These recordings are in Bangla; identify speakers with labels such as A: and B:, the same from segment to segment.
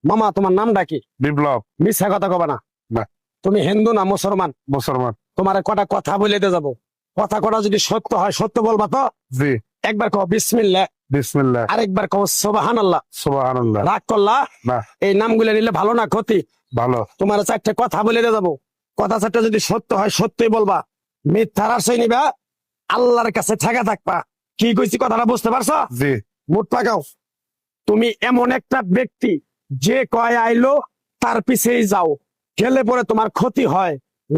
A: মামা তোমার নামটা কি?
B: বিপ্লব।
A: মিথ্যা কথা কবা না।
B: না।
A: তুমি হিন্দু না মুসলমান?
B: মুসলমান।
A: তোমার কটা কথা বলে দিয়ে যাবো, কথা কটা যদি সত্য হয় সত্য বলবা তো?
B: জি।
A: একবার কও বিসমিল্লাহ,
B: বিসমিল্লাহ।
A: আরেকবার কও সুবহানাল্লাহ।
B: সুবহানাল্লাহ।
A: রাগ করলা?
B: না।
A: এই নামগুলো নিলে ভালো না ক্ষতি?
B: ভালো।
A: তোমার চারটে কথা বলে দিয়ে যাবো, কথা চারটা যদি সত্য হয় সত্যই বলবা, মিথ্যার আশ্রয় নিবা, আল্লাহর কাছে ঠেকা থাকবা। কি কইছি কথাটা বুঝতে পারছো?
B: জি।
A: মুঠ পাকাও। তুমি এমন একটা ব্যক্তি যে কয় আইলো তার পিছেই যাও, গেলে পরে তোমার ক্ষতি হয়,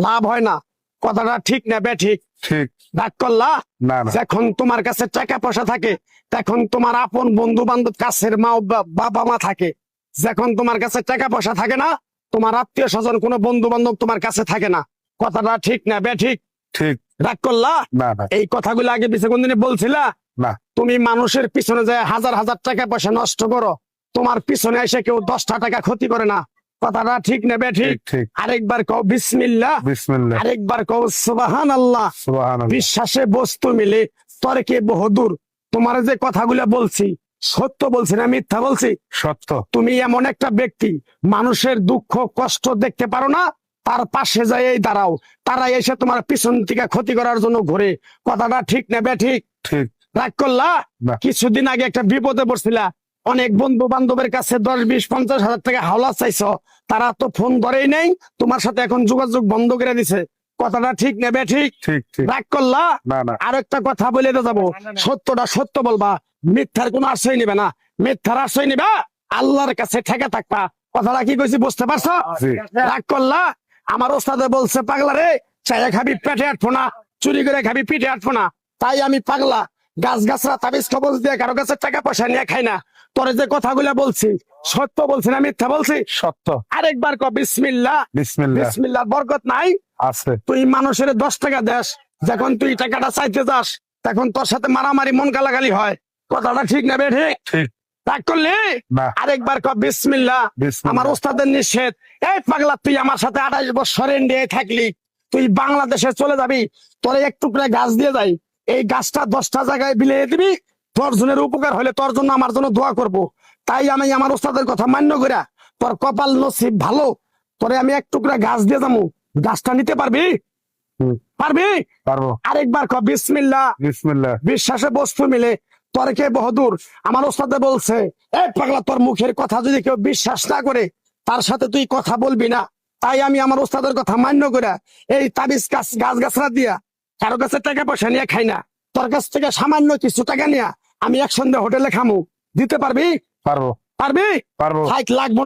A: লাভ হয় না। কথাটা ঠিক না বে ঠিক?
B: ঠিক।
A: রাগ করলা?
B: না না।
A: যখন তোমার কাছে টাকা পয়সা থাকে তখন তোমার আপন বন্ধু বান্ধব, কাছের মা বাবা মা থাকে। যখন তোমার কাছে টাকা পয়সা থাকে না, তোমার আত্মীয় স্বজন কোনো বন্ধু বান্ধব তোমার কাছে থাকে না। কথাটা ঠিক না বে ঠিক?
B: ঠিক।
A: রাগ করলা?
B: না না।
A: এই কথাগুলো আগে পিছে কোনদিনে বলছিলা?
B: না।
A: তুমি মানুষের পিছনে যায় হাজার হাজার টাকা পয়সা নষ্ট করো, তোমার পিছনে এসে কেউ 10টা টাকা ক্ষতি করে না। কথাটা ঠিক নেবে ঠিক?
B: ঠিক ঠিক।
A: আরেকবার কও বিসমিল্লাহ,
B: বিসমিল্লাহ।
A: আরেকবার কও সুবহানাল্লাহ।
B: সুবহানাল্লাহ।
A: বিশ্বাসে বস্তু মিলে তর্কে বহুদূর। তোমার যে কথাগুলো বলছি সত্য বলছি না মিথ্যা বলছি?
B: সত্য।
A: তুমি এমন একটা ব্যক্তি, মানুষের দুঃখ কষ্ট দেখতে পারো না, তার পাশে যাই দাঁড়াও, তারা এসে তোমার পিছন থেকে ক্ষতি করার জন্য ঘুরে। কথাটা ঠিক নেবে ঠিক?
B: ঠিক।
A: রাগ করলা?
B: না।
A: কিছুদিন আগে একটা বিপদে পড়ছিলা, অনেক বন্ধু বান্ধবের কাছে 10, 20, 50 হাজার টাকা হাওলা চাইছো, তারা তো ফোন ধরেই নেই, তোমার সাথে এখন যোগাযোগ বন্ধ করে দিছে। কথাটা ঠিক নেবে ঠিক?
B: ঠিক ঠিক।
A: রাগ করলা?
B: না না।
A: আরেকটা কথা বলে দিয়ে যাবো, সত্যটা সত্য বলবা, মিথ্যার কোনো আশ্রয় নিবে না। মিথ্যার আশ্রয় নিবা, আল্লাহর কাছে ঠেকে থাকবা। কথাটা কি কইছি বুঝতে পারছো?
B: জি।
A: রাগ করলা? আমার ওস্তাদে বলছে পাগলা রে, চাইয়া খাবি পেটে আটবো না, চুরি করে খাবি পিঠে আটবো না। তাই আমি পাগলা, গাছ গাছরা তাবিজ কবজ দিয়ে কারো কাছে টাকা পয়সা নিয়ে খাই না। তোরে যে কথাগুলো বলছি সত্য বলছি না মিথ্যা বলছি?
B: সত্য।
A: আরেকবার ক বিসমিল্লাহ।
B: বিসমিল্লাহ।
A: বিসমিল্লাহর বরকত নাই?
B: আছে।
A: তুই মানুষের 10 টাকা দেস, যখন তুই টাকাটা চাইতে যাস তখন তোর সাথে মারামারি মন গালাগালি হয়। কথাটা ঠিক না বে ঠিক?
B: ঠিক।
A: রাগ করলি?
B: না।
A: আরেকবার ক বিসমিল্লাহ।
B: বিসমিল্লাহ।
A: আমার ওস্তাদের নিষেধ। এই পাগলা, তুই আমার সাথে 28 বছর ইন্ডিয়ায় থাকলি, তুই বাংলাদেশে চলে যাবি, তোরে এক টুকরা গাছ দিয়ে যাই, এই গাছটা 10টা জায়গায় বিলিয়ে দিবি, তোর জনের উপকার হলে তোর জন্য আমার জন্য দোয়া করব। তাই আমি আমার ওস্তাদের কথা মান্য কইরা, তোর কপাল নসিব ভালো, তোরে আমি এক টুকরা গাছ দিয়ে যাবো, গাছটা নিতে পারবি? পারবি?
B: পারবো।
A: আরেকবার ক বিসমিল্লাহ।
B: বিসমিল্লাহ।
A: বিশ্বাসে বস্তু মিলে তর্কে বহুদূর। আমার ওস্তাদে বলছে, এই পাগলা, তোর মুখের কথা যদি কেউ বিশ্বাস না করে তার সাথে তুই কথা বলবি না। তাই আমি আমার ওস্তাদের কথা মান্য করে এই তাবিজ গাছ গাছরা দিয়া কারো কাছে টাকা পয়সা নিয়ে খাই না। তোর কাছ থেকে সামান্য কিছু টাকা নিয়ে আমি একসঙ্গে হোটেলে খামু, দিতে পারবি?
B: পারবো।
A: পারবি?
B: পারবো।
A: 60 লাখ